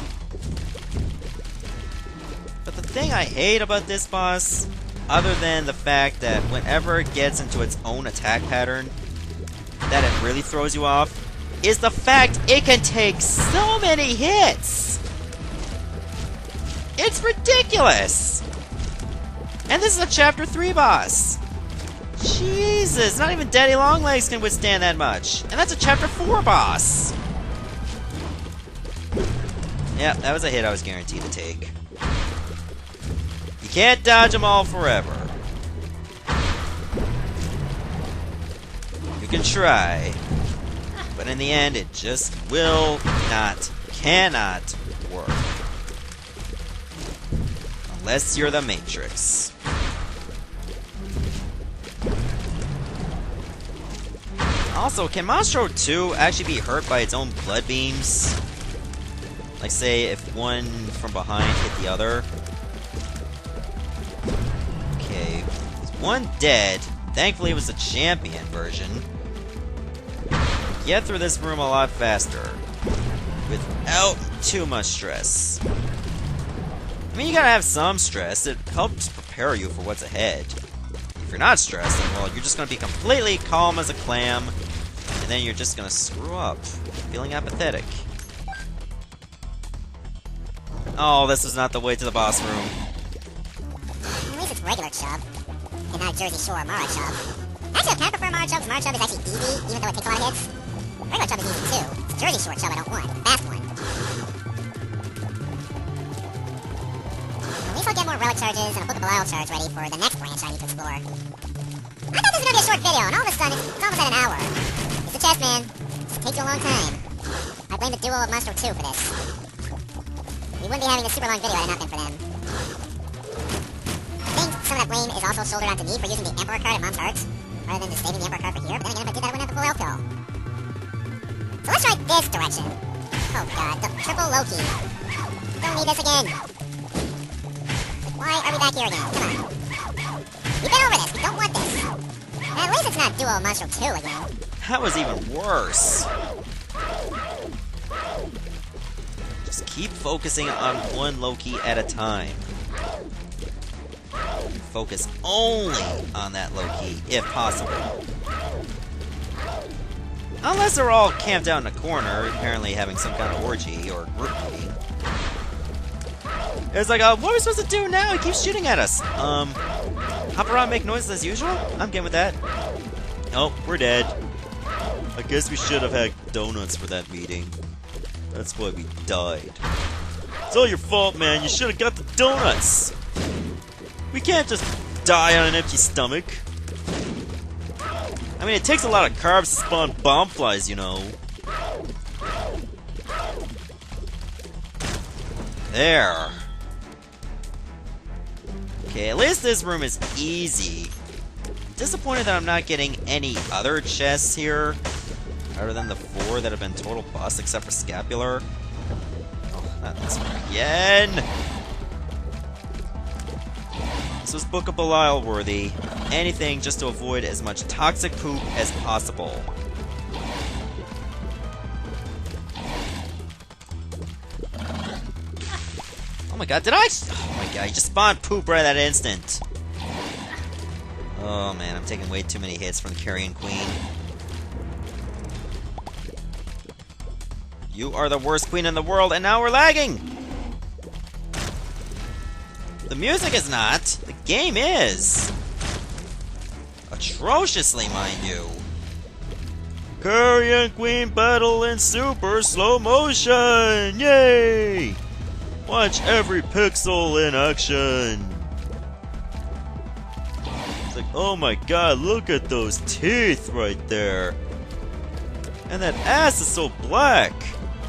But the thing I hate about this boss, other than the fact that whenever it gets into its own attack pattern, that it really throws you off, is the fact it can take so many hits! It's ridiculous! And this is a Chapter 3 boss! Jesus, not even Daddy Longlegs can withstand that much! And that's a Chapter 4 boss! Yeah, that was a hit I was guaranteed to take. You can't dodge them all forever. You can try. But in the end, it just will not, cannot work. Unless you're the Matrix. Also, can Monstro 2 actually be hurt by its own blood beams? Like, say, if one from behind hit the other? Okay, one dead. Thankfully, it was the champion version. Get through this room a lot faster. Without too much stress. I mean, you gotta have some stress. It helps prepare you for what's ahead. If you're not stressed, then, well, you're just gonna be completely calm as a clam. And then you're just gonna screw up. Feeling apathetic. Oh, this is not the way to the boss room. At least it's regular chub, and not Jersey Shore Mara chub. Actually, I kind of prefer Mara chub, because Mara chub is actually easy, even though it takes a lot of hits. Regular chub is easy too. It's Jersey Shore chub I don't want, the fast one. At least I'll get more relic charges and a Book of Belial charge ready for the next branch I need to explore. I thought this was going to be a short video, and all of a sudden, it's almost at an hour. It's a chest, man. This takes you a long time. I blame the duo of Monstro 2 for this. We wouldn't be having a super long video had it not been for them. I think some of that blame is also shouldered onto me for using the Emperor card at Mom's Heart, rather than just saving the Emperor card for here, but then again, if I did that, I wouldn't have the full outro. So let's try this direction. Oh god, the triple Loki. Don't need this again. Why are we back here again? Come on. We've been over this, we don't want this. At least it's not Duo Monstro 2 again. That was even worse. Just keep focusing on one Loki at a time. Focus only on that Loki, if possible. Unless they're all camped out in a corner, apparently having some kind of orgy or group meeting. It's like, what are we supposed to do now? He keeps shooting at us. Hop around, make noises as usual? I'm game with that. Oh, we're dead. I guess we should have had donuts for that meeting. That's why we died. It's all your fault, man. You should have got the donuts. We can't just die on an empty stomach. I mean, it takes a lot of carbs to spawn bomb flies, you know. There. Okay, at least this room is easy. Disappointed that I'm not getting any other chests here, other than the 4 that have been total bust, except for Scapular. Oh, not this one again! This was Book of Belial worthy. Anything just to avoid as much toxic poop as possible. Oh my god, did I? Oh my god, you just spawned poop right at that instant. Oh man, I'm taking way too many hits from the Carrion Queen. You are the worst queen in the world, and now we're lagging! The music is not. The game is. Atrociously, mind you. Carrion Queen battle in super slow motion! Yay! Watch every pixel in action! It's like, oh my god, look at those teeth right there! And that ass is so black!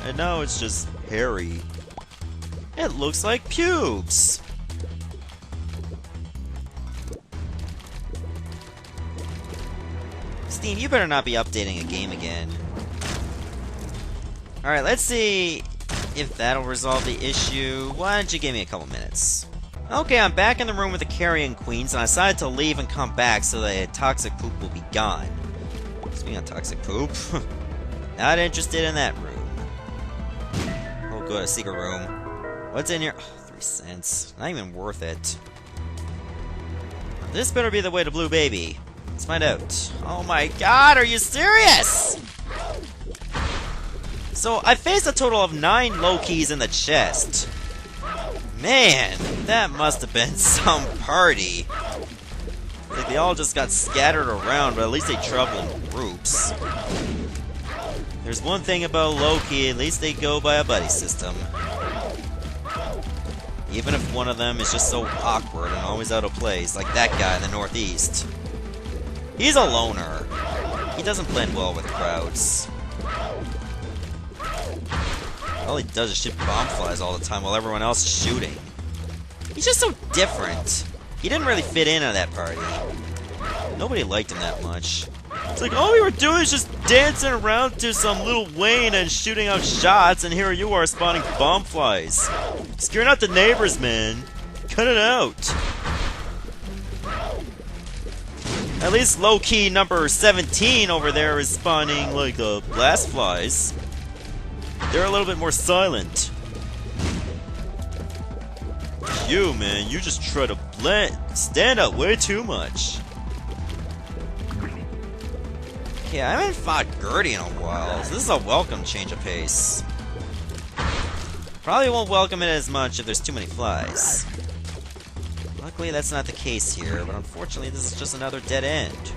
And now it's just hairy. It looks like pubes! Steam, you better not be updating a game again. Alright, let's see if that'll resolve the issue. Why don't you give me a couple minutes? Okay, I'm back in the room with the Carrion Queens, and I decided to leave and come back so that toxic poop will be gone. Speaking of toxic poop, not interested in that room. Oh good, a secret room. What's in here? Oh, 3 cents. Not even worth it. This better be the way to Blue Baby. Let's find out. Oh my god, are you serious? So, I faced a total of 9 Lokis in the chest. Man, that must have been some party. Like, they all just got scattered around, but at least they traveled in groups. There's one thing about Loki, at least they go by a buddy system. Even if one of them is just so awkward and always out of place, like that guy in the northeast. He's a loner. He doesn't blend well with crowds. All he does is shoot bomb flies all the time while everyone else is shooting. He's just so different. He didn't really fit in at that party. Nobody liked him that much. It's like, all we were doing is just dancing around to some Lil Wayne and shooting out shots, and here you are spawning bomb flies. Scaring out the neighbors, man. Cut it out. At least low-key number 17 over there is spawning, like, blast flies. They're a little bit more silent. You, man, you just try to stand out way too much. Okay, I haven't fought Gertie in a while, so this is a welcome change of pace. Probably won't welcome it as much if there's too many flies. Luckily, that's not the case here, but unfortunately, this is just another dead end.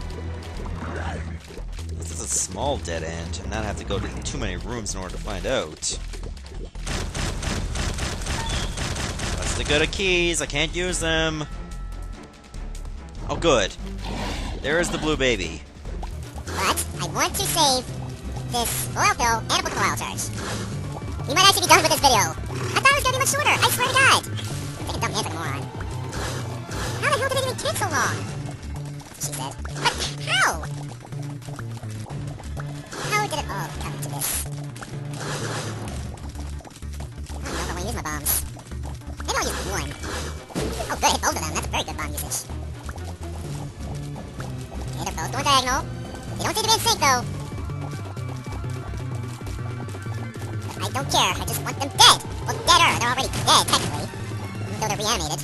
This is a small dead end, and not have to go to too many rooms in order to find out. That's the good of keys, I can't use them. Oh, good. There is the Blue Baby. But I want to save this oil pill and a book of oil charge. We might actually be done with this video. I thought it was gonna be much shorter, I swear to God. I'm taking dumb hands like a moron. How the hell did it even take so long? She said. But how? How did it all come to this? I don't know if I want to use my bombs. Maybe I'll use one. Oh good, I hit both of them. That's very good bomb usage. Okay, they're both going diagonal. They don't seem to be in sync, though. I don't care. I just want them dead. Well, deader. They're already dead, technically. Even though they're reanimated.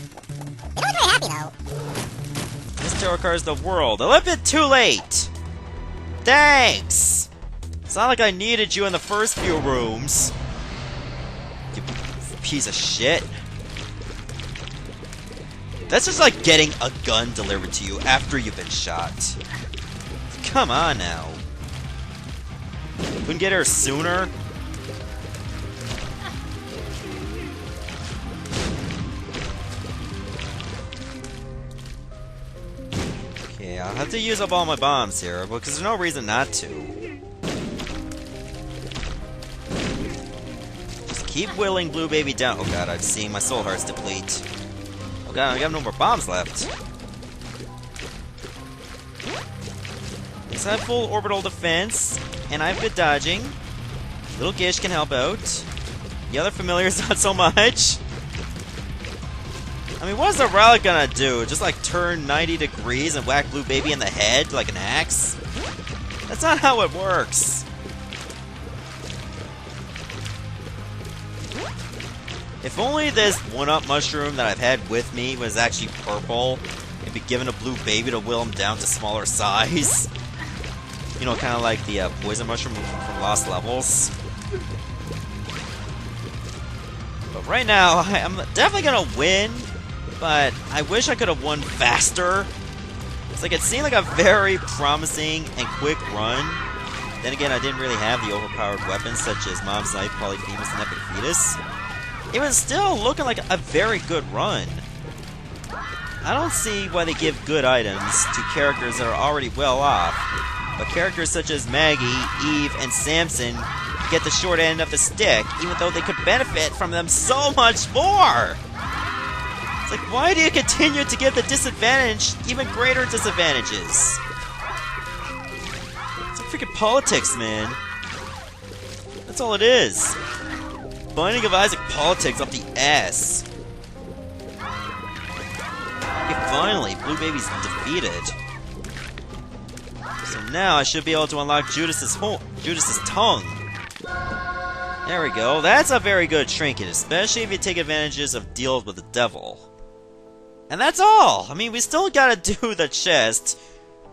They don't look very happy, though. This tarot card is the world. A little bit too late. Thanks. It's not like I needed you in the first few rooms. You piece of shit. That's just like getting a gun delivered to you after you've been shot. Come on now. Couldn't get her sooner? Okay, I'll have to use up all my bombs here, because there's no reason not to. Just keep willing Blue Baby down. Oh god, I've seen my soul hearts deplete. Oh god, I got no more bombs left. So I have full orbital defense, and I have good dodging. Little Gish can help out. The other familiars not so much. I mean, what is the relic gonna do? Just like turn 90 degrees and whack Blue Baby in the head like an axe? That's not how it works. If only this 1-up mushroom that I've had with me was actually purple, and be given a Blue Baby to will him down to smaller size. You know, kind of like the poison mushroom from Lost Levels. But right now, I'm definitely gonna win, but I wish I could have won faster. It's like it seemed like a very promising and quick run. Then again, I didn't really have the overpowered weapons such as Mom's Knife, Polyphemus, and Epic Fetus. It was still looking like a very good run. I don't see why they give good items to characters that are already well off, but characters such as Maggie, Eve, and Samson get the short end of the stick, even though they could benefit from them so much more! It's like, why do you continue to give the disadvantaged even greater disadvantages? It's like freaking politics, man. That's all it is. Binding of Isaac politics up the ass. Okay, finally, Blue Baby's defeated. So now I should be able to unlock Judas's tongue. There we go. That's a very good trinket, especially if you take advantages of deals with the devil. And that's all! I mean, we still gotta do the chest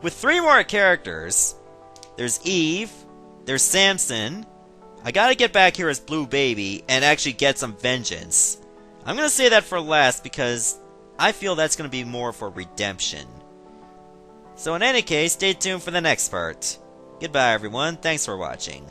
with 3 more characters. There's Eve, there's Samson. I gotta get back here as Blue Baby and actually get some vengeance. I'm gonna say that for last because I feel that's gonna be more for redemption. So in any case, stay tuned for the next part. Goodbye everyone, thanks for watching.